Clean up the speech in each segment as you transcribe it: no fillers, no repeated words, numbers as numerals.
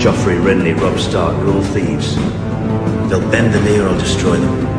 Joffrey, Renly, Robb Stark are all thieves. They'll bend the knee or I'll destroy them.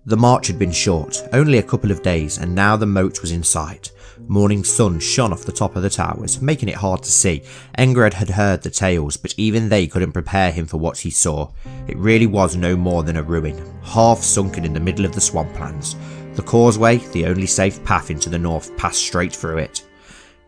The march had been short, only a couple of days, and now the moat was in sight. Morning sun shone off the top of the towers, making it hard to see. Engred had heard the tales, but even they couldn't prepare him for what he saw. It really was no more than a ruin, half sunken in the middle of the swamplands. The causeway, the only safe path into the north, passed straight through it.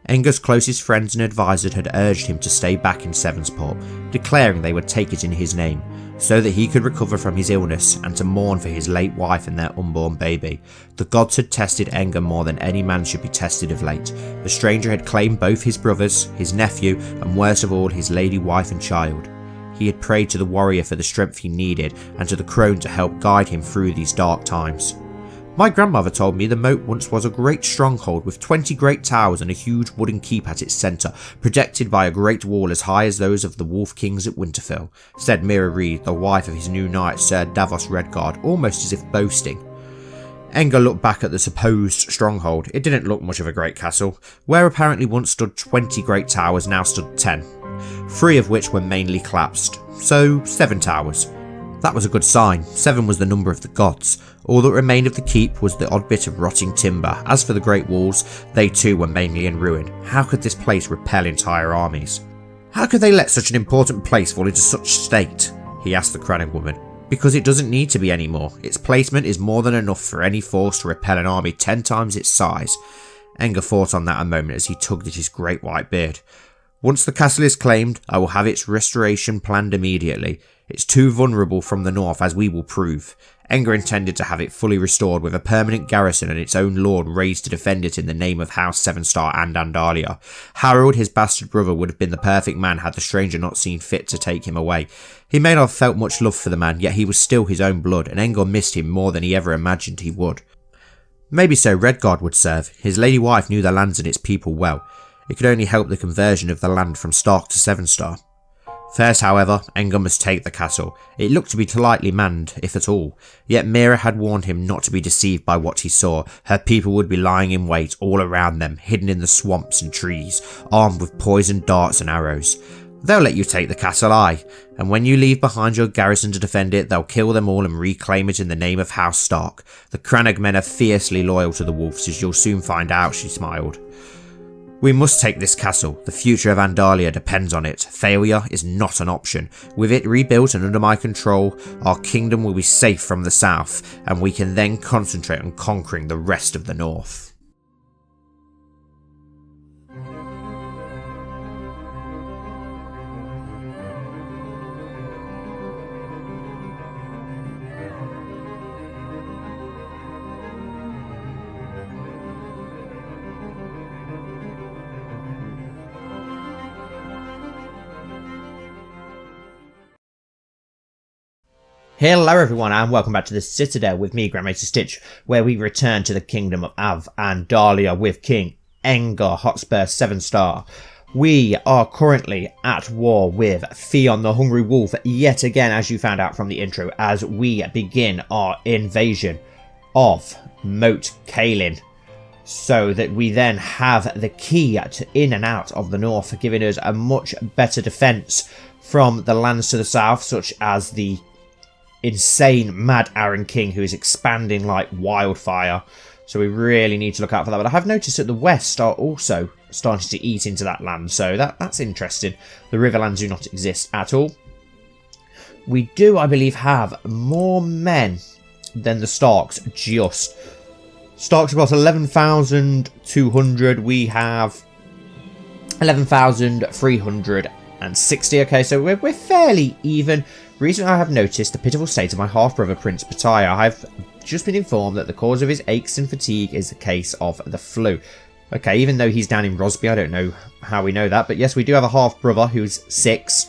Engred's closest friends and advisors had urged him to stay back in Sevensport, declaring they would take it in his name, so that he could recover from his illness and to mourn for his late wife and their unborn baby. The gods had tested Engred more than any man should be tested of late. The stranger had claimed both his brothers, his nephew, and worst of all, his lady wife and child. He had prayed to the warrior for the strength he needed and to the crone to help guide him through these dark times. My grandmother told me the moat once was a great stronghold with 20 great towers and a huge wooden keep at its centre, protected by a great wall as high as those of the Wolf Kings at Winterfell, said Mira Reed, the wife of his new knight Sir Davos Redguard, almost as if boasting. Engred looked back at the supposed stronghold. It didn't look much of a great castle. Where apparently once stood 20 great towers, now stood 10, 3 of which were mainly collapsed, so 7 towers. That was a good sign. 7 was the number of the gods. All that remained of the keep was the odd bit of rotting timber. As for the great walls, they too were mainly in ruin. How could this place repel entire armies? How could they let such an important place fall into such state? He asked the Crannog woman. Because it doesn't need to be anymore. Its placement is more than enough for any force to repel an army 10 times its size. Engred thought on that a moment as he tugged at his great white beard. Once the castle is claimed, I will have its restoration planned immediately. It's too vulnerable from the north, as we will prove. Engred intended to have it fully restored with a permanent garrison and its own lord raised to defend it in the name of House Sevenstar and Andalia. Harold, his bastard brother, would have been the perfect man had the stranger not seen fit to take him away. He may not have felt much love for the man, yet he was still his own blood, and Engred missed him more than he ever imagined he would. Maybe so Redguard would serve. His lady wife knew the lands and its people well. It could only help the conversion of the land from Stark to Sevenstar. First, however, Engred must take the castle. It looked to be lightly manned, if at all. Yet Mira had warned him not to be deceived by what he saw. Her people would be lying in wait all around them, hidden in the swamps and trees, armed with poisoned darts and arrows. They'll let you take the castle, aye, and when you leave behind your garrison to defend it, they'll kill them all and reclaim it in the name of House Stark. The Crannog men are fiercely loyal to the wolves, as you'll soon find out, she smiled. We must take this castle. The future of Andalia depends on it. Failure is not an option. With it rebuilt and under my control, our kingdom will be safe from the south, and we can then concentrate on conquering the rest of the north. Hello everyone and welcome back to the Citadel with me, Grand Maester Stitch, where we return to the kingdom of Andalia with King Engred Hotspur 7-star. We are currently at war with Theon the Hungry Wolf yet again, as you found out from the intro, as we begin our invasion of Moat Cailin, so that we then have the key to in and out of the north, giving us a much better defence from the lands to the south, such as the insane Mad Aaron King, who is expanding like wildfire. So we really need to look out for that. But I have noticed that the west are also starting to eat into that land, so that's interesting. The Riverlands do not exist at all. We do, I believe, have more men than the Starks. Just Starks have got 11,200. We have 11,360. Okay, so we're fairly even. Recently I have noticed the pitiful state of my half-brother Prince Pataya. I have just been informed that the cause of his aches and fatigue is the case of the flu. Okay, even though he's down in Rosby, I don't know how we know that, but yes, we do have a half-brother who's 6,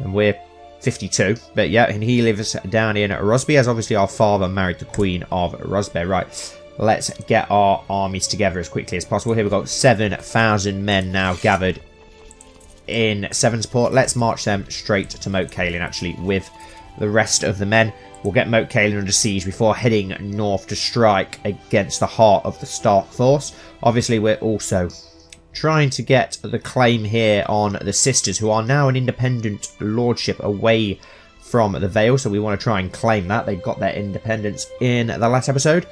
and we're 52, but yeah, and he lives down in Rosby, as obviously our father married the Queen of Rosby. Right, let's get our armies together as quickly as possible. Here we've got 7,000 men now gathered in Severnsport. Let's march them straight to Moat Cailin, actually, with the rest of the men. We'll get Moat Cailin under siege before heading north to strike against the heart of the Stark force. Obviously, we're also trying to get the claim here on the Sisters, who are now an independent lordship away from the Vale, so we want to try and claim that. They got their independence in the last episode.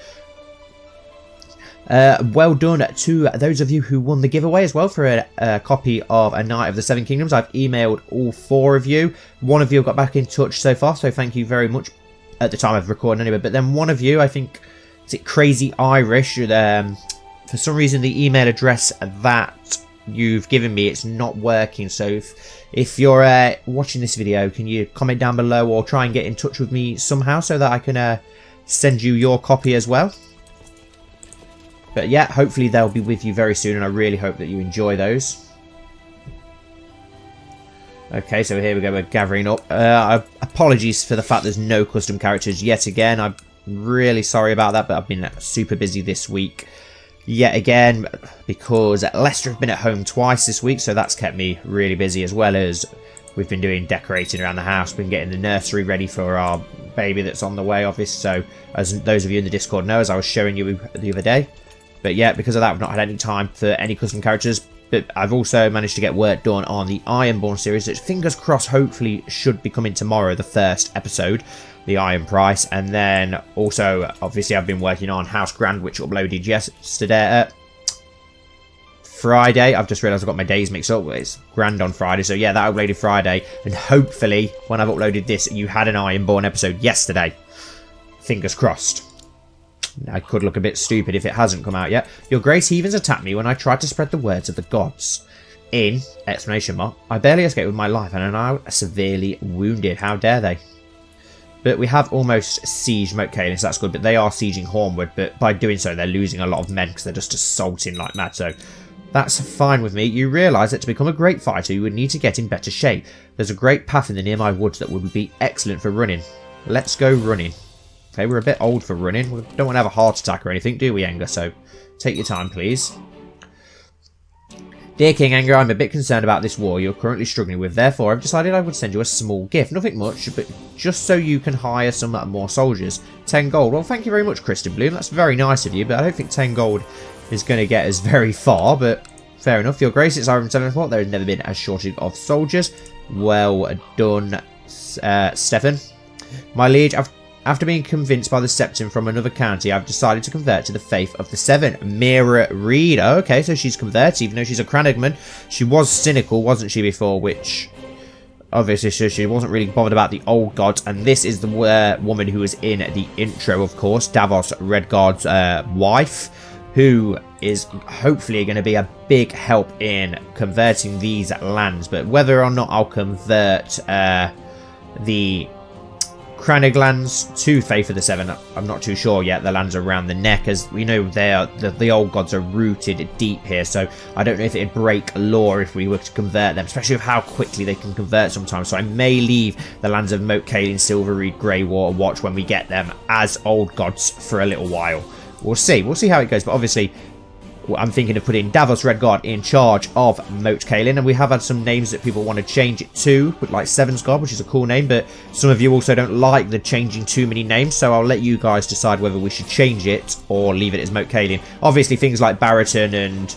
Well done to those of you who won the giveaway as well for a copy of A Knight of the Seven Kingdoms. I've emailed all 4 of you. One of you got back in touch so far, so thank you very much at the time of recording anyway. But then one of you, I think, is it Crazy Irish? For some reason, the email address that you've given me, it's not working. So if you're watching this video, can you comment down below or try and get in touch with me somehow so that I can send you your copy as well? But yeah, hopefully they'll be with you very soon, and I really hope that you enjoy those. Okay, so here we go, we're gathering up. Apologies for the fact there's no custom characters yet again. I'm really sorry about that, but I've been super busy this week yet again, because Leicester have been at home twice this week, so that's kept me really busy, as well as we've been doing decorating around the house, been getting the nursery ready for our baby that's on the way, obviously. So as those of you in the Discord know, as I was showing you the other day. But yeah, because of that, I've not had any time for any custom characters. But I've also managed to get work done on the Ironborn series, which, fingers crossed, hopefully should be coming tomorrow, the first episode, the Iron Price. And then also, obviously, I've been working on House Grand, which uploaded yesterday, Friday. I've just realised I've got my days mixed up. It's Grand on Friday, so yeah, that uploaded Friday. And hopefully, when I've uploaded this, you had an Ironborn episode yesterday. Fingers crossed. I could look a bit stupid if it hasn't come out yet. Your Grace Heathens attacked me when I tried to spread the words of the gods. In, exclamation mark, I barely escaped with my life and am now severely wounded. How dare they? But we have almost sieged Moat Cailin, so that's good. But they are sieging Hornwood, but by doing so, they're losing a lot of men because they're just assaulting like mad. So that's fine with me. You realise that to become a great fighter, you would need to get in better shape. There's a great path in the nearby woods that would be excellent for running. Let's go running. Okay, we're a bit old for running. We don't want to have a heart attack or anything, do we, Enger? So take your time, please. Dear King Enger, I'm a bit concerned about this war you're currently struggling with. Therefore, I've decided I would send you a small gift. Nothing much, but just so you can hire some more soldiers. 10 gold. Well, thank you very much, Kristen Bloom. That's very nice of you, but I don't think 10 gold is going to get us very far. But fair enough. Your Grace, it's Iron 7 o'clock. There has never been a shortage of soldiers. Well done, Stefan. My liege, after being convinced by the Septon from another county, I've decided to convert to the faith of the Seven. Mira Reed. Okay, so she's converted, even though she's a Cranagman. She was cynical, wasn't she, before, which obviously she wasn't really bothered about the old gods. And this is the woman who was in the intro, of course, Davos Redguard's wife, who is hopefully going to be a big help in converting these lands. But whether or not I'll convert the Cranag lands to Faith of the Seven, I'm not too sure yet. The lands around the neck, as we know, they are the old gods are rooted deep here, so I don't know if it'd break law if we were to convert them, especially with how quickly they can convert sometimes. So I may leave the lands of Moat Cailin, Silverreed, Greywater Watch when we get them as old gods for a little while. We'll see how it goes, but obviously I'm thinking of putting Davos Redguard in charge of Moat Cailin, and we have had some names that people want to change it to, like Sevensguard, which is a cool name, but some of you also don't like the changing too many names, so I'll let you guys decide whether we should change it or leave it as Moat Cailin. Obviously, things like Barraton and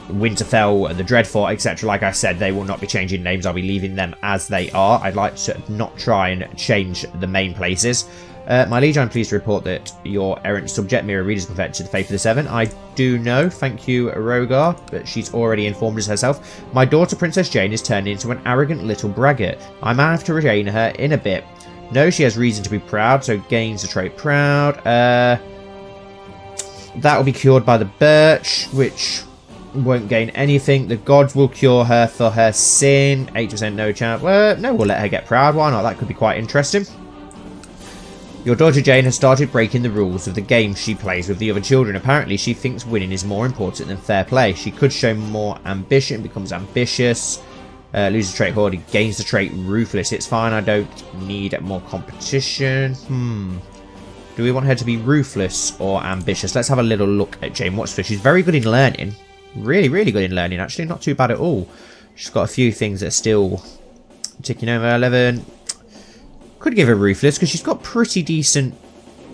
Winterfell and the Dreadfort, etc., like I said, they will not be changing names. I'll be leaving them as they are. I'd like to not try and change the main places. My liege, I'm pleased to report that your errant subject, Mira Reed, is converted to the Faith of the Seven. I do know, thank you, Rogar, but she's already informed us herself. My daughter, Princess Jane, is turned into an arrogant little braggart. I might have to retain her in a bit. No, she has reason to be proud, so gains the trait proud. That will be cured by the birch, which won't gain anything. The gods will cure her for her sin. 8% no chance. Well, no, we'll let her get proud. Why not? That could be quite interesting. Your daughter Jane has started breaking the rules of the game she plays with the other children. Apparently, she thinks winning is more important than fair play. She could show more ambition, becomes ambitious. Loses the trait haughty, gains the trait ruthless. It's fine, I don't need more competition. Do we want her to be ruthless or ambitious? Let's have a little look at Jane Wattsford. She's very good in learning. Really, really good in learning, actually. Not too bad at all. She's got a few things that are still ticking over. 11. Could give her ruthless because she's got pretty decent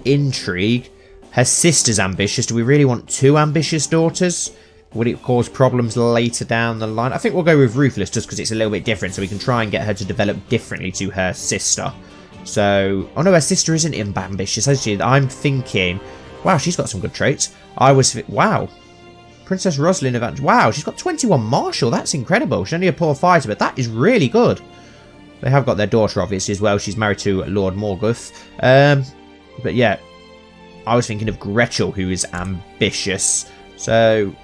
intrigue. Her sister's ambitious. Do we really want 2 ambitious daughters? Would it cause problems later down the line? I think we'll go with ruthless just because it's a little bit different, so we can try and get her to develop differently to her sister. So, oh no, her sister isn't ambitious, is she? I'm thinking, wow, she's got some good traits. Wow. Princess Rosalind of... Wow, she's got 21 martial. That's incredible. She's only a poor fighter, but that is really good. They have got their daughter, obviously, as well. She's married to Lord Morgoth. But yeah, I was thinking of Gretchel, who is ambitious. So,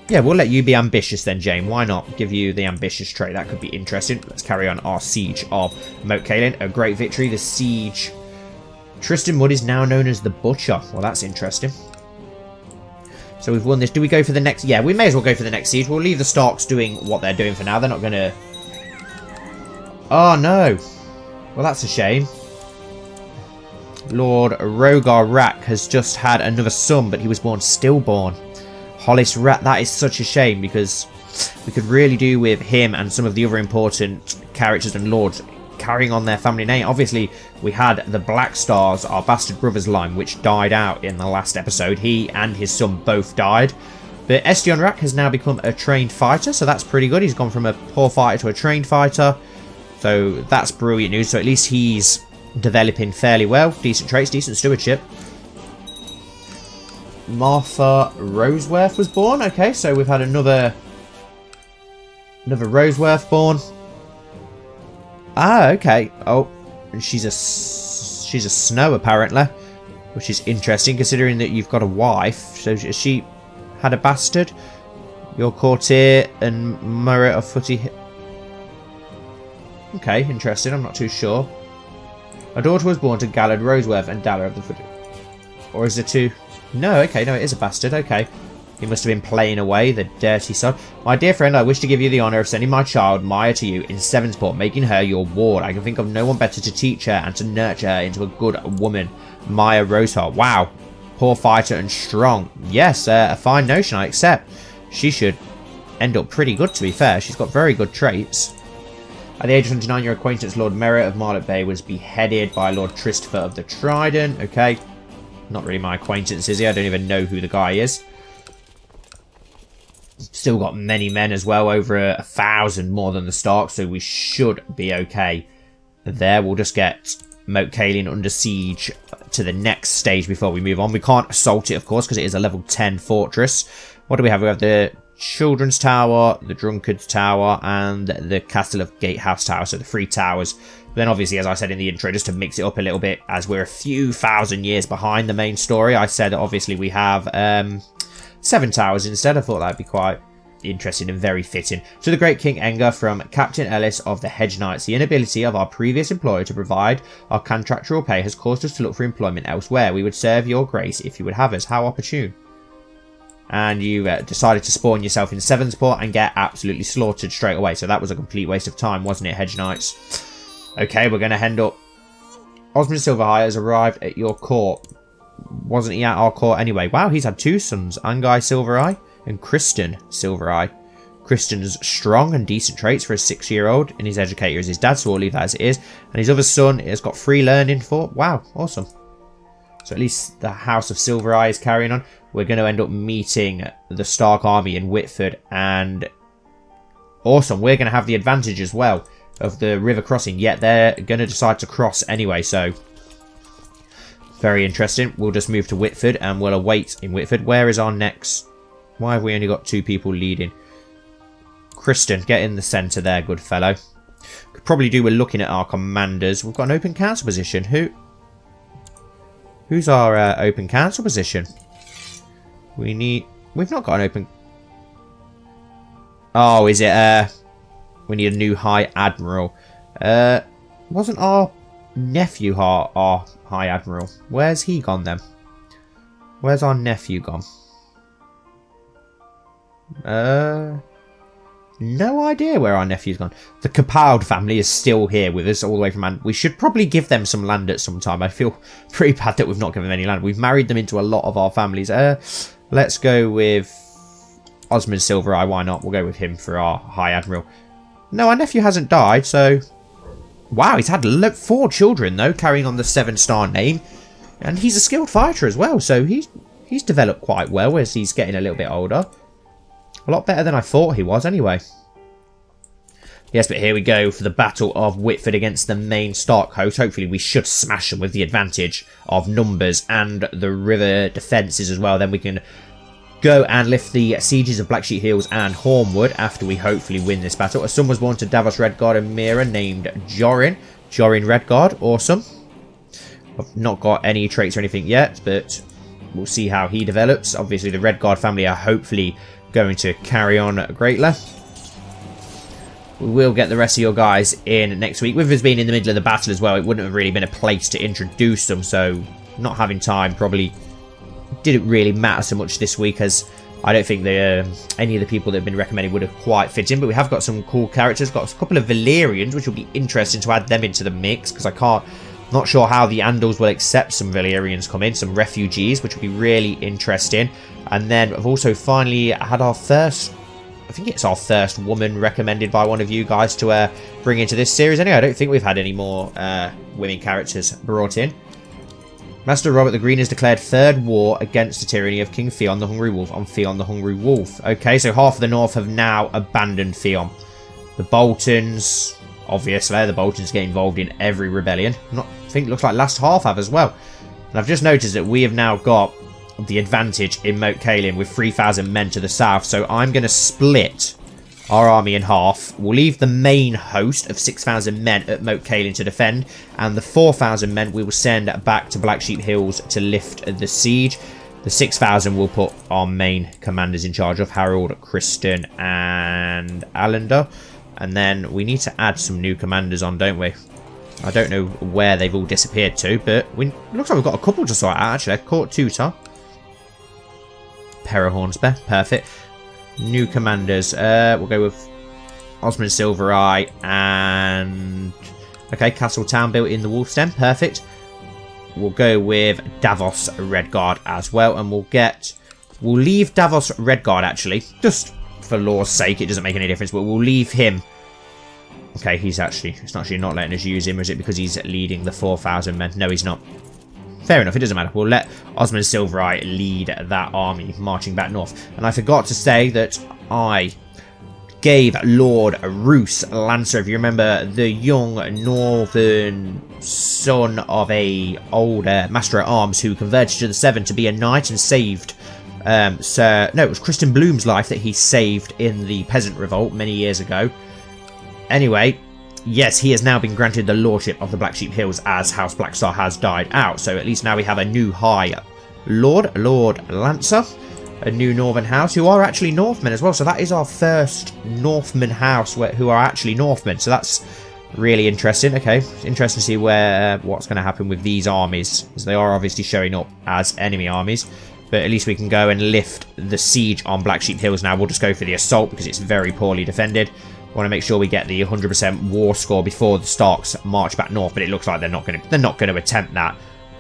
yeah, we'll let you be ambitious then, Jane. Why not give you the ambitious trait? That could be interesting. Let's carry on our siege of Moat Cailin. A great victory. The siege. Tristan Wood is now known as the Butcher. Well, that's interesting. So we've won this. Do we go for the next? Yeah, we may as well go for the next siege. We'll leave the Starks doing what they're doing for now. They're not going to... Oh, no. Well, that's a shame. Lord Rogar Rack has just had another son, but he was born stillborn. Hollis Rat, that is such a shame because we could really do with him and some of the other important characters and lords carrying on their family name. Obviously, we had the Black Stars, our bastard brothers line, which died out in the last episode. He and his son both died. But Estion Rack has now become a trained fighter, so that's pretty good. He's gone from a poor fighter to a trained fighter. So that's brilliant news. So at least he's developing fairly well. Decent traits, decent stewardship. Martha Roseworth was born. Okay, so we've had another Roseworth born. Ah, okay. Oh, and she's a Snow apparently, which is interesting considering that you've got a wife. So has she had a bastard? Your courtier and Murray of Footy. Okay, interesting. I'm not too sure. A daughter was born to Gallard Roseworth and Dalla of the Footy. Or is it two? No, okay, no, it is a bastard. Okay. He must have been playing away, the dirty son. My dear friend, I wish to give you the honour of sending my child, Maya, to you in Sevensport, making her your ward. I can think of no one better to teach her and to nurture her into a good woman. Maya Roseheart. Wow. Poor fighter and strong. Yes, a fine notion, I accept. She should end up pretty good, to be fair. She's got very good traits. At the age of 29, your acquaintance, Lord Merritt of Marlet Bay, was beheaded by Lord Christopher of the Trident. Okay. Not really my acquaintance, is he? I don't even know who the guy is. Still got many men as well, over 1,000 more than the Stark, so we should be okay there. We'll just get Moat Cailin under siege to the next stage before we move on. We can't assault it, of course, because it is a level 10 fortress. What do we have? We have the Children's Tower, the Drunkard's Tower, and the Castle of Gatehouse Tower, so the 3 towers. Then obviously, as I said in the intro, just to mix it up a little bit, as we're a few thousand years behind the main story, I said obviously we have 7 towers instead. I thought that'd be quite interesting and very fitting. To the Great King Enger from Captain Ellis of the Hedge Knights. The inability of our previous employer to provide our contractual pay has caused us to look for employment elsewhere. We would serve your grace if you would have us. How opportune. And you decided to spawn yourself in Sevensport and get absolutely slaughtered straight away. So that was a complete waste of time, wasn't it, Hedge Knights? Okay, we're going to end up... Osmond Silvereye has arrived at your court. Wasn't he at our court anyway? Wow, he's had 2 sons. Angai Silvereye and Kristen Silvereye. Kristen's strong and decent traits for a 6-year-old, and his educator is his dad, so we'll leave that as it is. And his other son has got 3 learning for... Wow, awesome. So at least the House of Silvereye is carrying on. We're going to end up meeting the Stark army in Whitford, and awesome, we're going to have the advantage as well of the river crossing, yet they're going to decide to cross anyway, so very interesting. We'll just move to Whitford and we'll await in Whitford. Where is our next? Why have we only got 2 people leading? Kristen, get in the centre there, good fellow. Could probably do with looking at our commanders. We've got an open council position. Who's our open council position? We've not got an open... Oh, is it we need a new High Admiral. Wasn't our nephew our High Admiral? Where's he gone then? Where's our nephew gone? No idea where our nephew's gone. The Capald family is still here with us all the way from land. We should probably give them some land at some time. I feel pretty bad that we've not given them any land. We've married them into a lot of our families. Let's go with Osmond Silvereye. Why not? We'll go with him for our High Admiral. No, our nephew hasn't died, so... Wow, he's had 4 children, though, carrying on the 7-star name. And he's a skilled fighter as well, so he's developed quite well as he's getting a little bit older. A lot better than I thought he was, anyway. Yes, but here we go for the Battle of Whitford against the main Stark host. Hopefully we should smash them with the advantage of numbers and the river defences as well. Then we can go and lift the sieges of Blacksheep Hills and Hornwood after we hopefully win this battle. A son was born to Davos Redguard and Mira named Jorin. Jorin Redguard, awesome. I've not got any traits or anything yet, but we'll see how he develops. Obviously the Redguard family are hopefully going to carry on greatly. We will get the rest of your guys in next week. With us being in the middle of the battle as well, it wouldn't have really been a place to introduce them, so not having time probably didn't really matter so much this week, as I don't think any of the people that have been recommended would have quite fit in. But we have got some cool characters. Got a couple of Valyrians, which will be interesting to add them into the mix, because not sure how the Andals will accept some Valyrians come in, some refugees, which will be really interesting. And then we've also finally had our first, I think it's our first woman recommended by one of you guys to bring into this series. Anyway, I don't think we've had any more women characters brought in. Master Robert the Green has declared third war against the tyranny of King Theon the Hungry Wolf on Theon the Hungry Wolf. Okay, so half of the North have now abandoned Theon. The Boltons, obviously, the Boltons get involved in every rebellion. I think it looks like last half have as well. And I've just noticed that we have now got the advantage in Moat Cailin with 3,000 men to the south. So I'm going to split our army in half. We'll leave the main host of 6,000 men at Moat Cailin to defend, and the 4,000 men we will send back to Blacksheep Hills to lift the siege. The 6,000 we'll put our main commanders in charge of, Harold, Kristen and Allender. And then we need to add some new commanders on, don't we? I don't know where they've all disappeared to, but it looks like we've got a couple to sort out, actually. Court Tutor. Perahornspe, perfect. New commanders. We'll go with Osmond Silvereye and... Okay, Castle Town built in the Wolf's Den, perfect. We'll go with Davos Redguard as well, and we'll leave Davos Redguard, actually. Just for law's sake, it doesn't make any difference, but we'll leave him. Okay, it's actually not letting us use him, is it because he's leading the 4,000 men? No, he's not. Fair enough, it doesn't matter. We'll let Osmond Silvereye lead that army marching back north. And I forgot to say that I gave Lord Roose Lancer, if you remember, the young northern son of a old Master at Arms who converted to the Seven to be a knight and saved it was Kristen Bloom's life that he saved in the Peasant Revolt many years ago. Anyway, yes, he has now been granted the lordship of the Blacksheep Hills as House Blackstar has died out. So at least now we have a new High Lord, Lord Lancer, a new Northern house who are actually Northmen as well. So that is our first Northman house who are actually Northmen. So that's really interesting. Okay, interesting to see what's going to happen with these armies, because they are obviously showing up as enemy armies. But at least we can go and lift the siege on Blacksheep Hills now. We'll just go for the assault because it's very poorly defended. Want to make sure we get the 100% war score before the Starks march back north, but it looks like they're not going to attempt that.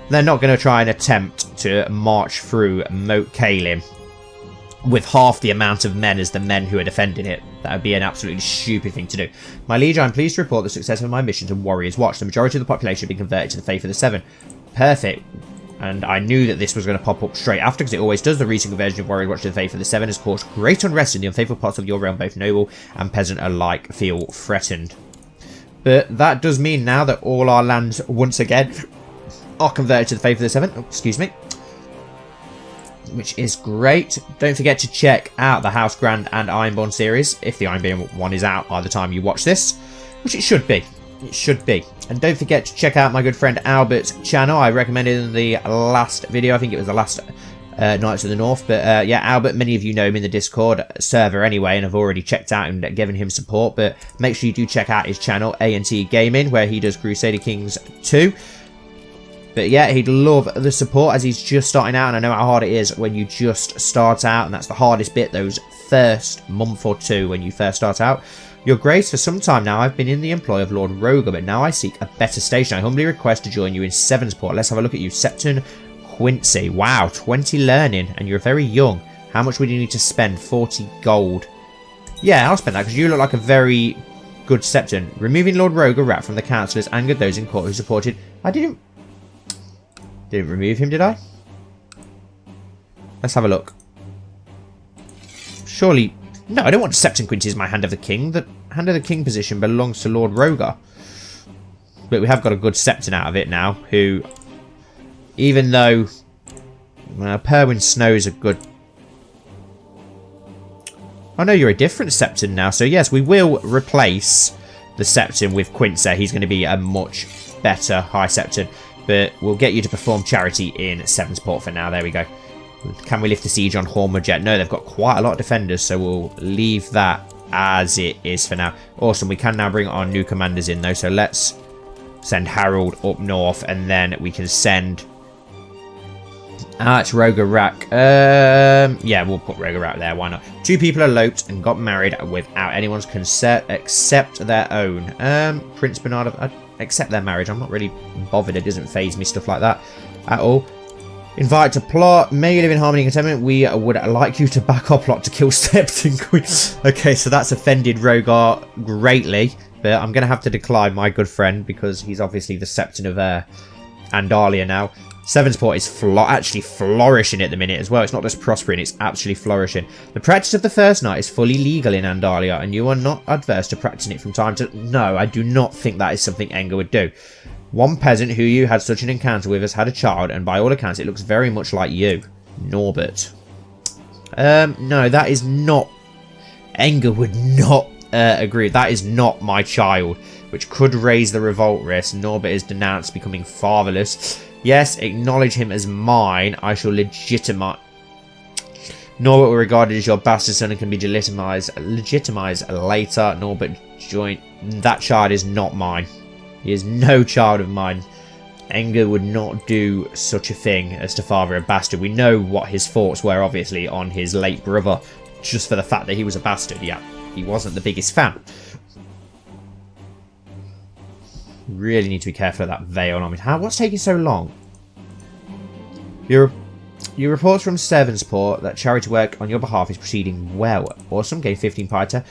They're not going to try and attempt to march through Moat Cailin with half the amount of men as the men who are defending it. That would be an absolutely stupid thing to do. My liege, I'm pleased to report the success of my mission to Warriors Watch. The majority of the population have been converted to the faith of the Seven. Perfect. And I knew that this was going to pop up straight after, because it always does. The recent conversion of Warriors Watch to the faith of the Seven has caused great unrest in the unfaithful parts of your realm. Both noble and peasant alike feel threatened. But that does mean now that all our lands, once again, are converted to the faith of the Seven. Oh, excuse me. Which is great. Don't forget to check out the House Grand and Ironborn series, if the Ironborn one is out by the time you watch this, which it should be. It should be. And don't forget to check out my good friend Albert's channel. I recommended in the last video. I think it was the last Knights of the North. But yeah, Albert, many of you know him in the Discord server anyway, and have already checked out and given him support. But make sure you do check out his channel, A&T Gaming, where he does Crusader Kings 2. But yeah, he'd love the support as he's just starting out, and I know how hard it is when you just start out, and that's the hardest bit, those first month or two when you first start out. Your Grace, for some time now, I've been in the employ of Lord Roger, but now I seek a better station. I humbly request to join you in Sevensport. Let's have a look at you. Septon Quincy. Wow, 20 learning, and you're very young. How much would you need to spend? 40 gold. Yeah, I'll spend that, because you look like a very good Septon. Removing Lord Roger Rat from the councillors angered those in court who supported... I didn't remove him, did I? Let's have a look. Surely... No, I don't want Septon Quincy as my Hand of the King. The Hand of the King position belongs to Lord Roger. But we have got a good Septon out of it now, who... Even though... Perwyn Snow's a good... Oh no, you're a different Septon now. So yes, we will replace the Septon with Quincy. He's going to be a much better High Septon. But we'll get you to perform charity in Sevensport for now. There we go. Can we lift the siege on Hornwood yet? No, they've got quite a lot of defenders, so we'll leave that as it is for now. Awesome. We can now bring our new commanders in, though. So let's send Harold up north, and then we can send... it's Roger Rack. Yeah, we'll put Roger Rack there. Why not? 2 people eloped and got married without anyone's consent except their own. Prince Bernard of... accept their marriage. I'm not really bothered. It doesn't phase me, stuff like that at all. Invite to plot. May you live in harmony and contentment. We would like you to back our plot to kill Septon Queen. Okay, so that's offended Rogar greatly, but I'm going to have to decline my good friend because he's obviously the Septon of Andalia now. Sevensport is actually flourishing at the minute as well. It's not just prospering, it's actually flourishing. The practice of the First Night is fully legal in Andalia, and you are not adverse to practicing it from time to... No, I do not think that is something Enger would do. One peasant who you had such an encounter with has had a child, and by all accounts it looks very much like you. Norbert. No, that is not... Enger would not agree. That is not my child, which could raise the revolt risk. Norbert is denounced becoming fatherless. Yes, acknowledge him as mine. I shall legitimize... Norbert will be regarded as your bastard son and can be legitimized later. Norbert joined... That child is not mine. He is no child of mine. Enger would not do such a thing as to father a bastard. We know what his thoughts were, obviously, on his late brother. Just for the fact that he was a bastard. Yeah, he wasn't the biggest fan. Really need to be careful of that veil on me. What's taking so long? Your reports from Sevensport that charity work on your behalf is proceeding well. Awesome. Gain 15 piety.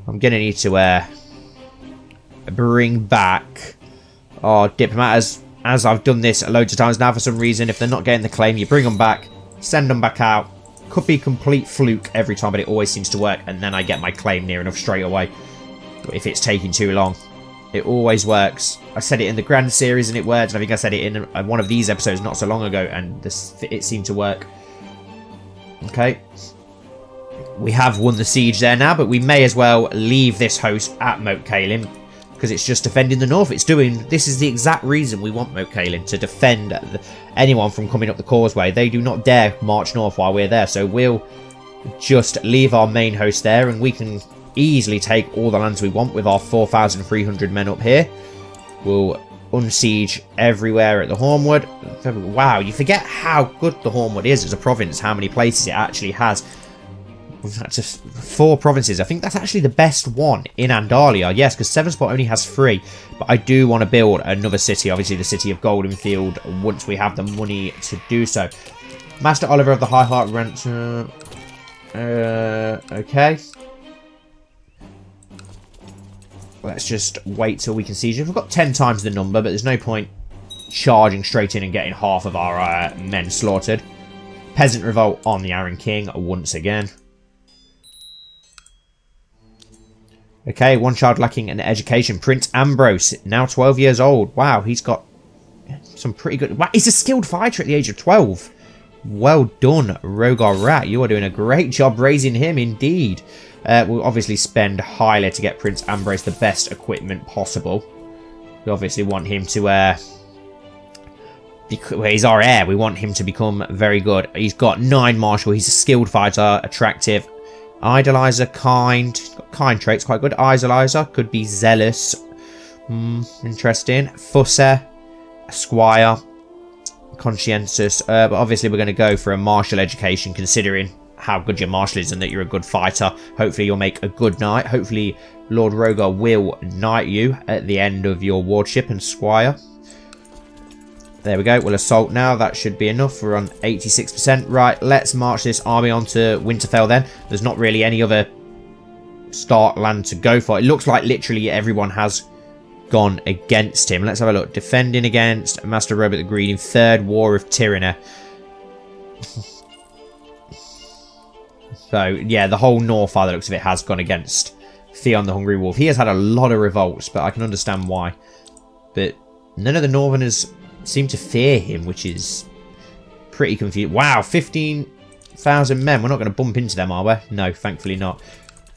I'm going to need to bring back our diplomat as I've done this loads of times now for some reason. If they're not getting the claim, you bring them back, send them back out. Could be complete fluke every time, but it always seems to work, and then I get my claim near enough straight away. But if it's taking too long, it always works. I said it in the Grand series and it worked, and I think I said it in one of these episodes not so long ago, and it seemed to work. Okay. We have won the siege there now, but we may as well leave this host at Moat Cailin, because it's just defending the north. This is the exact reason we want Moat Cailin, to defend anyone from coming up the causeway. They do not dare march north while we're there, so we'll just leave our main host there, and we can easily take all the lands we want with our 4,300 men up here. We'll unsiege everywhere at the Hornwood. Wow, you forget how good the Hornwood is as a province, how many places it actually has. That's just 4 provinces. I think that's actually the best one in Andalia. Yes, because Sevensport only has 3. But I do want to build another city. Obviously, the city of Goldenfield, once we have the money to do so. Master Oliver of the High Heart Rancher. Okay. Let's just wait till we can siege. We've got 10 times the number, but there's no point charging straight in and getting half of our men slaughtered. Peasant revolt on the Iron King once again. Okay, one child lacking in education. Prince Ambrose, now 12 years old. Wow, he's got some pretty good... Wow, he's a skilled fighter at the age of 12. Well done, Rogar Rat. You are doing a great job raising him indeed. We'll obviously spend highly to get Prince Ambrose the best equipment possible. We obviously want him to... he's our heir. We want him to become very good. He's got 9 martial. He's a skilled fighter, attractive. Idolizer, kind. Got kind traits, quite good. Idolizer, could be zealous. Interesting. Fusser, Squire. conscientious. But obviously we're going to go for a martial education, considering how good your martial is and that you're a good fighter. Hopefully you'll make a good knight. Hopefully Lord Rogar will knight you at the end of your wardship and squire. There we go. We'll assault now. That should be enough. We're on 86%. Right, let's march this army onto Winterfell then. There's not really any other start land to go for. It looks like literally everyone has gone against him. Let's have a look. Defending against Master Robert the Greedy. Third War of Tyranny. So, yeah, the whole north, by the looks of it, has gone against Theon the Hungry Wolf. He has had a lot of revolts, but I can understand why. But none of the Northerners seem to fear him, which is pretty confusing. Wow, 15,000 men. We're not going to bump into them, are we? No, thankfully not.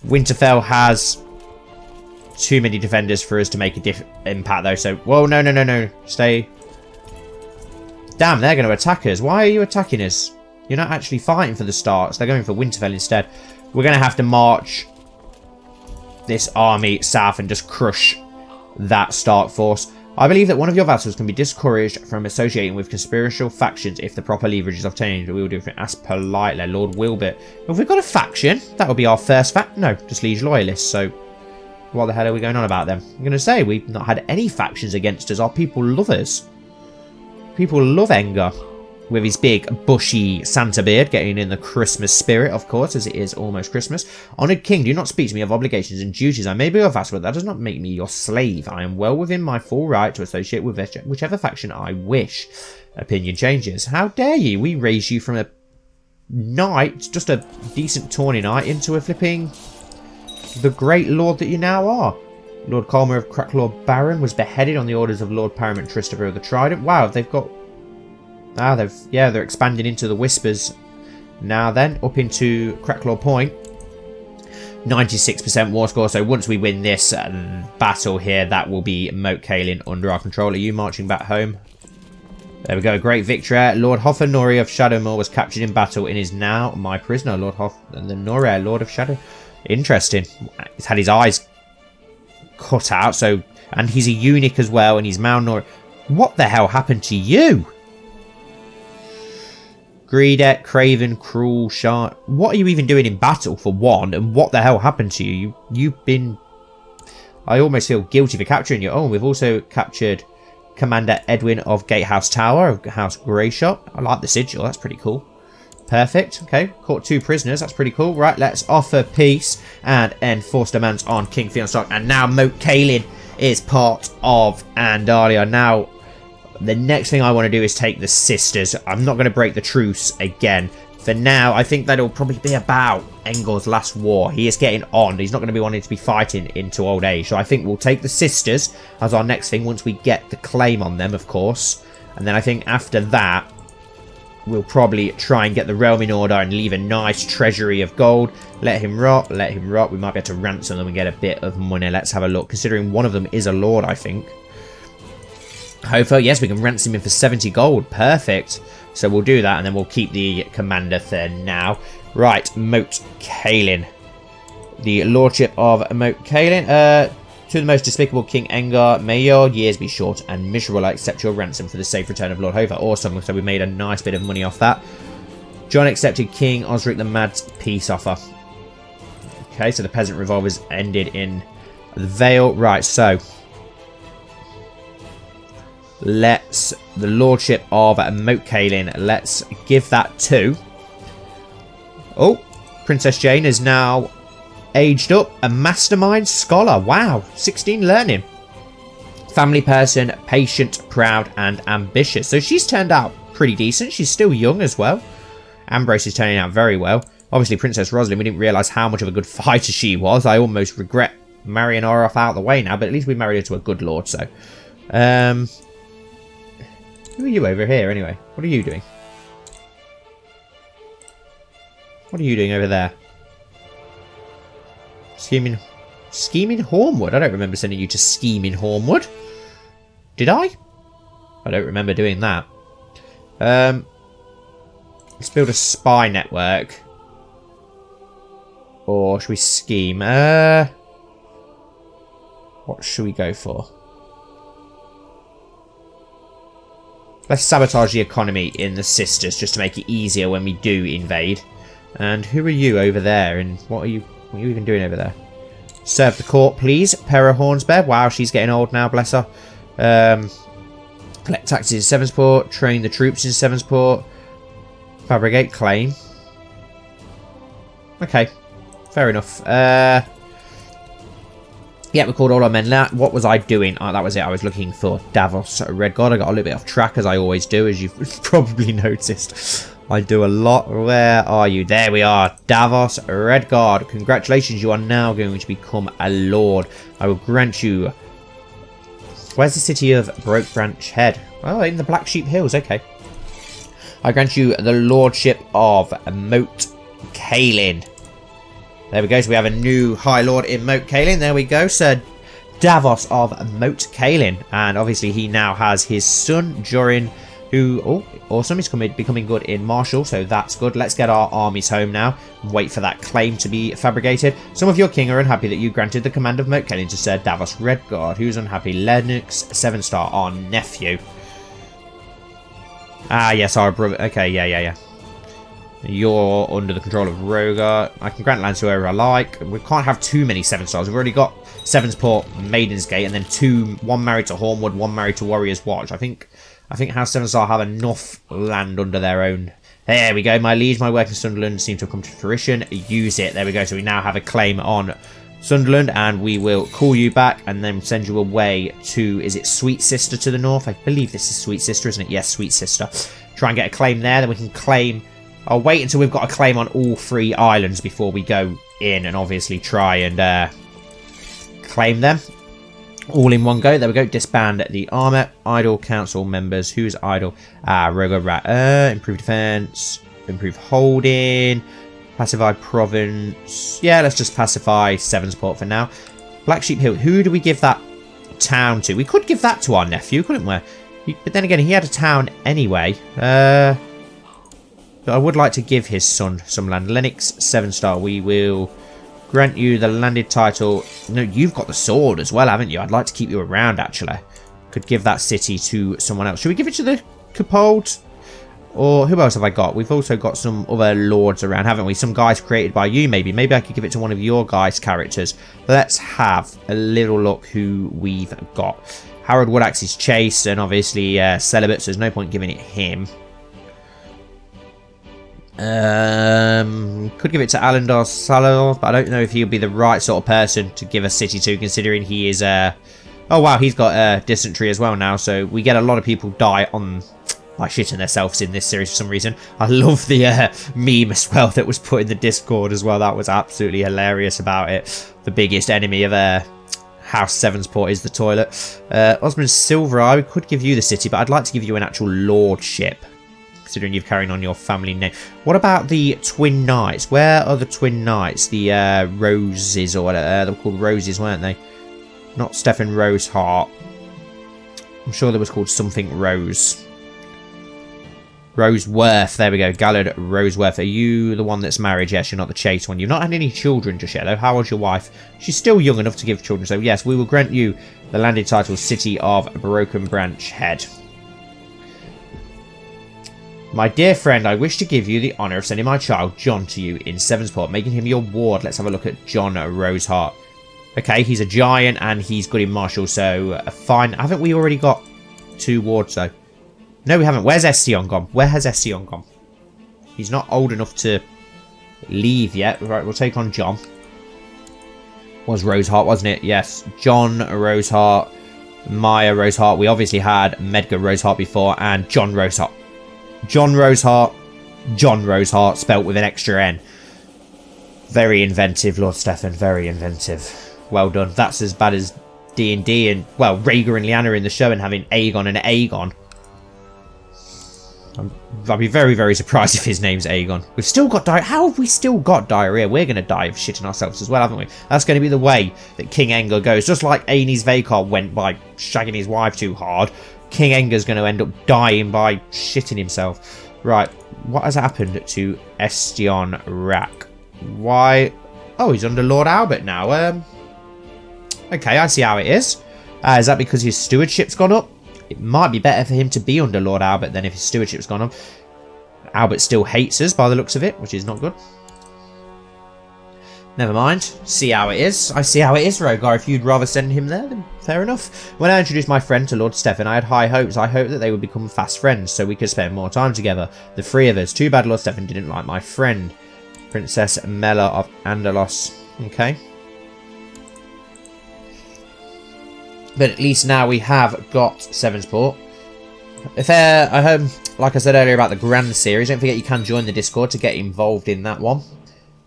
Winterfell has too many defenders for us to make a impact, though. So, whoa, no. Stay. Damn, they're going to attack us. Why are you attacking us? You're not actually fighting for the Starks. They're going for Winterfell instead. We're going to have to march this army south and just crush that Stark force. I believe that one of your vassals can be discouraged from associating with conspiratorial factions if the proper leverage is obtained. We will do it as politely, Lord Wilbert. Have we got a faction? That would be our first fact. No, just liege loyalists. So, what the hell are we going on about them? I'm going to say we've not had any factions against us. Our people love us. People love Aengar. With his big, bushy Santa beard, getting in the Christmas spirit, of course, as it is almost Christmas. Honoured King, do not speak to me of obligations and duties. I may be your vassal, but that does not make me your slave. I am well within my full right to associate with whichever faction I wish. Opinion changes. How dare you? We raise you from a knight, just a decent tawny knight, into a flipping the great lord that you now are. Lord Colmer of Cracklaw Baron was beheaded on the orders of Lord Paramount Christopher of the Trident. Wow, they've got... Ah, they're expanding into the Whispers now then, up into Cracklaw Point. 96% war score, so once we win this battle here, that will be Moat Cailin under our control. Are you marching back home? There we go, great victory. Lord Hoffanori of Shadowmoor was captured in battle and is now my prisoner. Lord Hoffanori, Lord of Shadow. Interesting. He's had his eyes cut out, so... And he's a eunuch as well, and he's Malnor. What the hell happened to you? Greedy, craven, cruel, sharp. What are you even doing in battle, for one? And what the hell happened to you? You've been... I almost feel guilty for capturing you. Oh, we've also captured Commander Edwin of Gatehouse Tower of House Greyshot. I like the sigil. That's pretty cool. Perfect. Okay, caught 2 prisoners. That's pretty cool. Right, let's offer peace and enforce demands on King Theon Stark. And now Moat Cailin is part of Andalia. Now... The next thing I want to do is take the sisters. I'm not going to break the truce again. For now, I think that'll probably be about Aengar's last war. He is getting on. He's not going to be wanting to be fighting into old age. So I think we'll take the sisters as our next thing once we get the claim on them, of course. And then I think after that, we'll probably try and get the realm in order and leave a nice treasury of gold. Let him rot, let him rot. We might be able to ransom them and get a bit of money. Let's have a look. Considering one of them is a lord, I think. Hofer, yes, we can ransom him for 70 gold. Perfect. So we'll do that, and then we'll keep the commander for now. Right, Moat Cailin. The lordship of Moat Cailin. To the most despicable King Aengar, may your years be short and miserable. I accept your ransom for the safe return of Lord Hofer. Awesome. So we made a nice bit of money off that. John accepted King Osric the Mad's peace offer. Okay, so the peasant revolt was ended in the Vale. Right, so... Let's, the lordship of Moat Cailin, let's give that to... Oh, Princess Jane is now aged up, a mastermind scholar. Wow, 16 learning. Family person, patient, proud, and ambitious. So she's turned out pretty decent. She's still young as well. Ambrose is turning out very well. Obviously, Princess Rosalind, we didn't realise how much of a good fighter she was. I almost regret marrying her off out of the way now, but at least we married her to a good lord, so... Who are you over here, anyway? What are you doing? What are you doing over there? Scheming Hornwood? I don't remember sending you to Scheming Hornwood. Did I? I don't remember doing that. Let's build a spy network. Or should we scheme? What should we go for? Let's sabotage the economy in the Sisters just to make it easier when we do invade. And who are you over there? And what are you even doing over there? Serve the court, please. Pera Hornsbear. Wow, she's getting old now, bless her. Collect taxes in Sevensport. Train the troops in Sevensport. Fabricate claim. Okay, fair enough. Yeah, we called all our men. What was I doing? Oh, that was it. I was looking for Davos Red God. I got a little bit off track, as I always do, as you've probably noticed. I do a lot. Where are you? There we are. Davos Red God. Congratulations, you are now going to become a lord. I will grant you... Where's the city of Broke Branch Head? Oh, in the Black Sheep Hills. Okay. I grant you the lordship of Moat Cailin. There we go. So we have a new High Lord in Moat Cailin. There we go. Sir Davos of Moat Cailin. And obviously he now has his son, Jorin, who... Oh, awesome. He's becoming good in Marshall. So that's good. Let's get our armies home now and wait for that claim to be fabricated. Some of your king are unhappy that you granted the command of Moat Cailin to Sir Davos Redguard. Who's unhappy? Lennox 7-star, our nephew. Ah, yes, our brother. Okay, yeah. You're under the control of Rogar. I can grant lands to whoever I like. We can't have too many 7-stars. We've already got Sevensport, Maiden's Gate, and then one married to Hornwood, one married to Warrior's Watch. I think House 7-star have enough land under their own. There we go, my liege. My work in Sunderland seems to have come to fruition. Use it. There we go. So we now have a claim on Sunderland, and we will call you back and then send you away to, is it Sweet Sister to the north? I believe this is Sweet Sister, isn't it? Yes, Sweet Sister. Try and get a claim there, then we can claim... I'll wait until we've got a claim on all 3 islands before we go in and obviously try and claim them. All in one go. There we go. Disband the armor. Idle council members. Who's idle? Rogar Rat. Improve defense. Improve holding. Pacify province. Yeah, let's just pacify Sevensport for now. Black Sheep Hill. Who do we give that town to? We could give that to our nephew, couldn't we? But then again, he had a town anyway. But I would like to give his son some land. Lennox 7-star. We will grant you the landed title. No, you've got the sword as well, haven't you? I'd like to keep you around, actually. Could give that city to someone else. Should we give it to the Capold? Or who else have I got? We've also got some other lords around, haven't we? Some guys created by you, maybe. Maybe I could give it to one of your guys' characters. Let's have a little look who we've got. Harold Woodaxe is chaste and obviously celibate, so there's no point giving it him. Could give it to Alandar Salador, but I don't know if he'll be the right sort of person to give a city to, considering he is oh wow, he's got dysentery as well now, so we get a lot of people die by shitting themselves in this series for some reason. I love the meme as well that was put in the Discord as well. That was absolutely hilarious about it. The biggest enemy of House Sevensport is the toilet. Osmond Silver, we could give you the city, but I'd like to give you an actual lordship, considering you've carried on your family name. What about the Twin Knights? Where are the Twin Knights? The Roses, or whatever. They were called Roses, weren't they? Not Stefan Rosehart. I'm sure there was called something Rose. Roseworth. There we go. Gallard Roseworth. Are you the one that's married? Yes, you're not the chaste one. You've not had any children just yet, though. How old's your wife? She's still young enough to give children. So, yes, we will grant you the landed title City of Broken Branch Head. My dear friend, I wish to give you the honour of sending my child, John, to you in Sevensport, making him your ward. Let's have a look at John Rosehart. Okay, he's a giant and he's good in martial, so fine. Haven't we already got 2 wards, though? No, we haven't. Where's Estion gone? Where has Estion gone? He's not old enough to leave yet. Right, we'll take on John. Was Rosehart, wasn't it? Yes. John Rosehart, Maya Rosehart. We obviously had Medgar Rosehart before, and John Rosehart. John Rosehart, spelt with an extra N. Very inventive, Lord Stefan. Very inventive. Well done. That's as bad as D&D and, well, Rhaegar and Lyanna in the show and having Aegon and Aegon. I'd be very, very surprised if his name's Aegon. We've still got diarrhea. How have we still got diarrhea? We're going to die of shitting ourselves as well, haven't we? That's going to be the way that King Aengar goes. Just like Aenys Vhagar went by shagging his wife too hard, King Aengar's going to end up dying by shitting himself. Right, what has happened to Estion Rack? Why? Oh, he's under Lord Albert now. Okay, I see how it is. Is that because his stewardship's gone up? it might be better for him to be under Lord Albert than if his stewardship's gone on. Albert still hates us by the looks of it, which is not good. Never mind. See how it is. I see how it is, Rogar. If you'd rather send him there, then fair enough. When I introduced my friend to Lord Stefan, I had high hopes. I hoped that they would become fast friends, so we could spend more time together. The three of us. Too bad Lord Stefan didn't like my friend. Princess Mela of Andalos. Okay. But at least now we have got Sevensport. If I hope, like I said earlier about the Grand series, don't forget you can join the Discord to get involved in that one.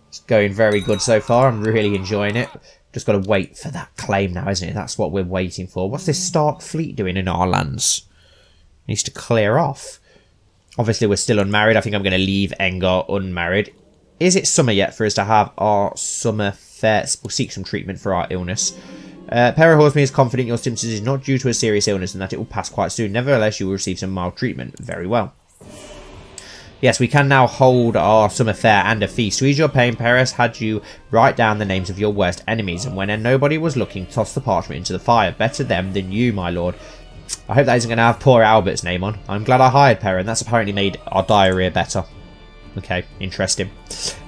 It's going very good so far. I'm really enjoying it. Just got to wait for that claim now, isn't it? That's what we're waiting for. What's this Stark fleet doing in our lands? It needs to clear off. Obviously, we're still unmarried. I think I'm going to leave Engar unmarried. Is it summer yet for us to have our summer fair? We'll seek some treatment for our illness. Perihorseman is confident your symptoms is not due to a serious illness and that it will pass quite soon. Nevertheless, you will receive some mild treatment. Very well. Yes, we can now hold our summer fair and a feast. To ease your pain, Paris had you write down the names of your worst enemies, and when nobody was looking, toss the parchment into the fire. Better them than you, my lord. I hope that isn't going to have poor Albert's name on. I'm glad I hired Perrin. That's apparently made our diarrhea better. Okay, interesting.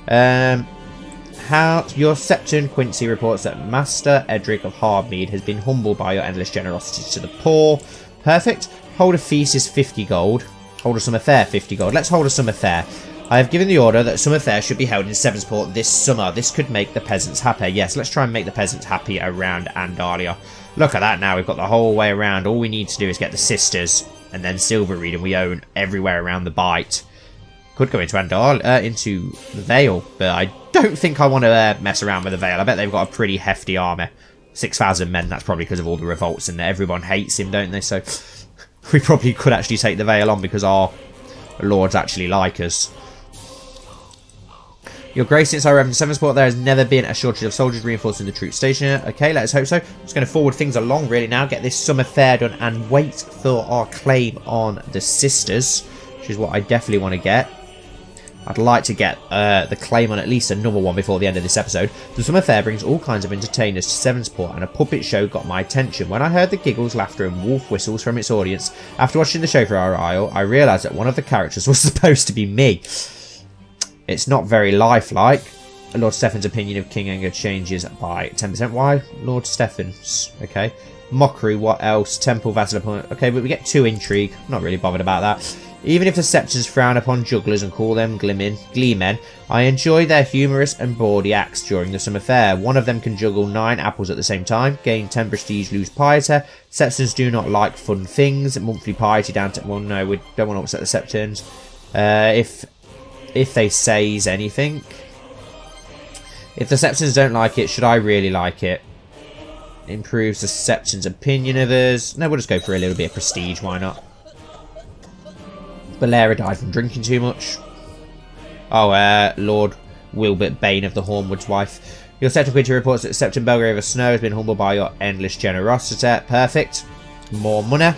How your Septon Quincy reports that Master Edric of Hardmead has been humbled by your endless generosity to the poor. Perfect. Hold a feast is 50 gold. Hold a summer fair, 50 gold. Let's hold a summer fair. I have given the order that summer fair should be held in Sevensport this summer. This could make the peasants happy. Yes, let's try and make the peasants happy around Andalia. Look at that now. We've got the whole way around. All we need to do is get the sisters and then Silverreed, and we own everywhere around the Bight. Could go into into the Vale, but I don't think I want to mess around with the Vale. I bet they've got a pretty hefty army. 6,000 men. That's probably because of all the revolts and everyone hates him, don't they? So we probably could actually take the Vale on because our lords actually like us. Your Grace, since I arrived in Sevensport, there has never been a shortage of soldiers reinforcing the troop station. Okay, let's hope so. Just going to forward things along really now. Get this summer fair done and wait for our claim on the sisters, which is what I definitely want to get. I'd like to get the claim on at least another one before the end of this episode. The summer fair brings all kinds of entertainers to Sevensport, and a puppet show got my attention. When I heard the giggles, laughter and wolf whistles from its audience, after watching the show for a while, I realised that one of the characters was supposed to be me. It's not very lifelike. Lord Stefan's opinion of King Engar changes by 10%. Why? Lord Stefan's. Okay. Mockery, what else? Temple Vassal opponent. Okay, but we get 2 intrigue. Not really bothered about that. Even if the Septons frown upon jugglers and call them gleemen, I enjoy their humorous and bawdy acts during the summer fair. One of them can juggle 9 apples at the same time, gain 10 prestige, lose piety. Septons do not like fun things. Monthly piety down to... Well, no, we don't want to upset the Septons. If they says anything. If the Septons don't like it, should I really like it? Improves the Septons' opinion of us. No, we'll just go for a little bit of prestige, why not? Balera died from drinking too much. Oh, Lord Wilbert Bane of the Hornwood's wife. Your Septon Quinty reports that Septon Belgrave of Snow has been humbled by your endless generosity. Perfect. More money.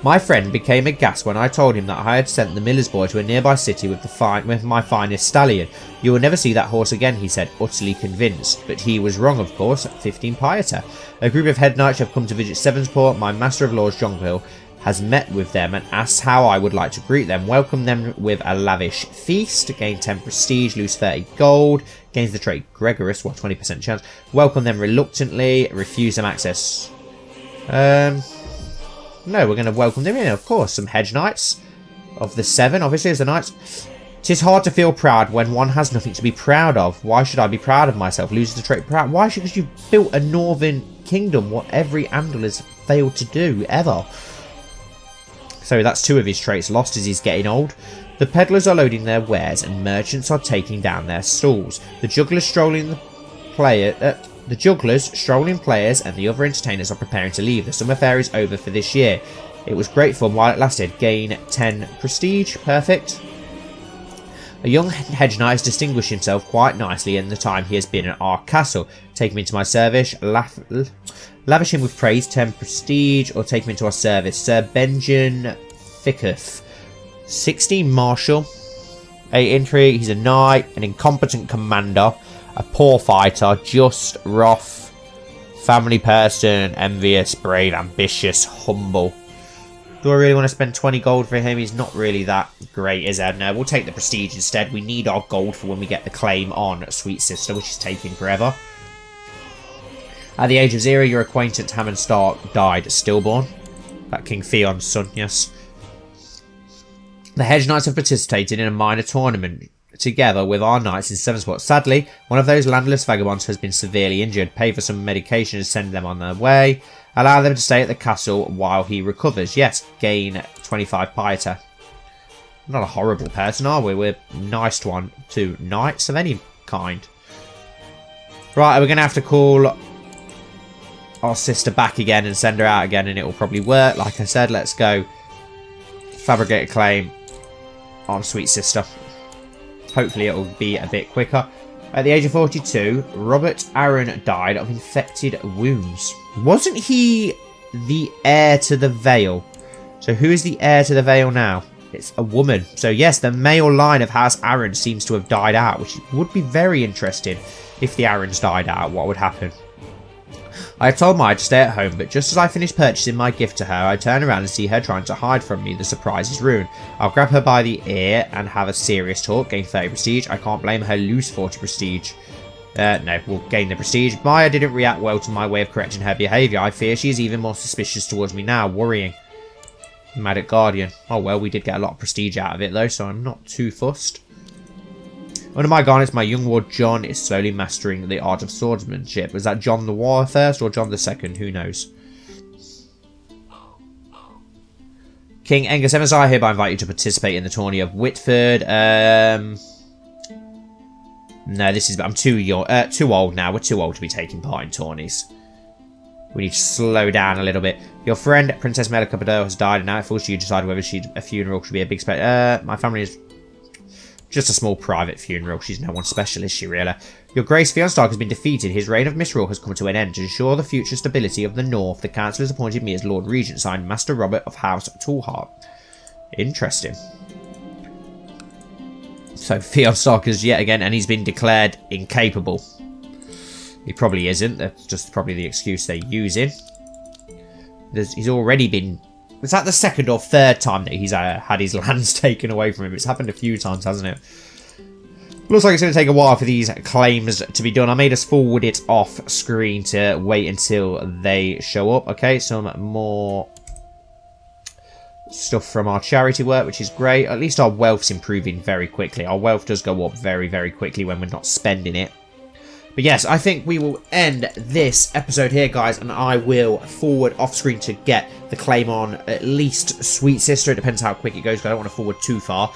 My friend became aghast when I told him that I had sent the miller's boy to a nearby city with my finest stallion. You will never see that horse again, he said, utterly convinced. But he was wrong, of course, at 15 piety. A group of head knights have come to visit Sevensport. My Master of Lords, Jonquil, has met with them and asked how I would like to greet them. Welcome them with a lavish feast. Gain 10 prestige, lose 30 gold. Gains the trait Gregorus, what, 20% chance. Welcome them reluctantly. Refuse them access. No, we're going to welcome them in, of course. Some hedge knights of the 7, obviously, as the knights. 'Tis hard to feel proud when one has nothing to be proud of. Why should I be proud of myself? Loses the trait proud. Why? Because you built a northern kingdom, what every Andal has failed to do, ever. So that's 2 of his traits lost as he's getting old. The peddlers are loading their wares and merchants are taking down their stalls. The jugglers strolling players and the other entertainers are preparing to leave. The summer fair is over for this year. It was great fun while it lasted. Gain 10 prestige. Perfect. A young hedge knight has distinguished himself quite nicely in the time he has been at our castle. Take him into my service. Lavish him with praise, 10 prestige, or take him into our service. Sir Benjamin Fickuth. 16 martial, 8 intrigue. He's a knight, an incompetent commander, a poor fighter, just, wrath, Family person, envious, brave, ambitious, humble. Do I really want to spend 20 gold for him? He's not really that great, is he? No, we'll take the prestige instead. We need our gold for when we get the claim on Sweet Sister, which is taking forever. At the age of 0, your acquaintance Hammond Stark died stillborn. That King Theon's son, yes. The Hedge Knights have participated in a minor tournament together with our knights in 7 spots. Sadly, one of those landless vagabonds has been severely injured. Pay for some medication and send them on their way. Allow them to stay at the castle while he recovers. Yes, gain 25 piety. Not a horrible person, are we? We're nice to knights of any kind. Right, we're going to have to call our sister back again and send her out again, and it will probably work. Like I said, let's go fabricate a claim on Sweet Sister. Hopefully it will be a bit quicker. At the age of 42, Robert Arryn died of infected wounds. Wasn't he the heir to the Vale? So who is the heir to the Vale now? It's a woman. So yes, the male line of House Arryn seems to have died out, which would be very interesting. If the Arryns died out, what would happen? I told Maya to stay at home, but just as I finished purchasing my gift to her, I turn around and see her trying to hide from me. The surprise is ruined. I'll grab her by the ear and have a serious talk, gain 30 prestige. I can't blame her, lose 40 prestige. No, we'll gain the prestige. Maya didn't react well to my way of correcting her behaviour. I fear she is even more suspicious towards me now, worrying. Mad at Guardian. Oh well, we did get a lot of prestige out of it though, so I'm not too fussed. Under my guidance, my young ward John is slowly mastering the art of swordsmanship. Was that John the War first or John the Second? Who knows? King Angus Emissary, I hereby invite you to participate in the tourney of Whitford. No, this is... I'm too old now. We're too old to be taking part in tourneys. We need to slow down a little bit. Your friend, Princess Melicopado, has died, and now it falls to you to decide whether a funeral should be a big spectacle. My family is... just a small private funeral. She's no one special, is she really? Your Grace, Theon Stark has been defeated. His reign of misrule has come to an end. To ensure the future stability of the North, the Council has appointed me as Lord Regent, signed Master Robert of House Toolheart. Interesting. So Theon Stark is yet again, and he's been declared incapable. He probably isn't. That's just probably the excuse they're using. He's already been... Was that the second or third time that he's had his lands taken away from him? It's happened a few times, hasn't it? Looks like it's going to take a while for these claims to be done. I made us forward it off screen to wait until they show up. Okay, some more stuff from our charity work, which is great. At least our wealth's improving very quickly. Our wealth does go up very, very quickly when we're not spending it. But yes, I think we will end this episode here, guys, and I will forward off screen to get the claim on at least Sweet Sister. It depends how quick it goes, because I don't want to forward too far.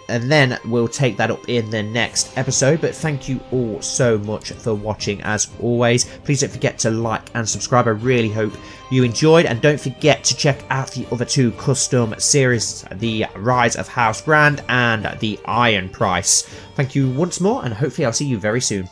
And then we'll take that up in the next episode. But thank you all so much for watching, as always. Please don't forget to like and subscribe. I really hope you enjoyed. And don't forget to check out the other two custom series, the Rise of House Grand and the Iron Price. Thank you once more, and hopefully I'll see you very soon.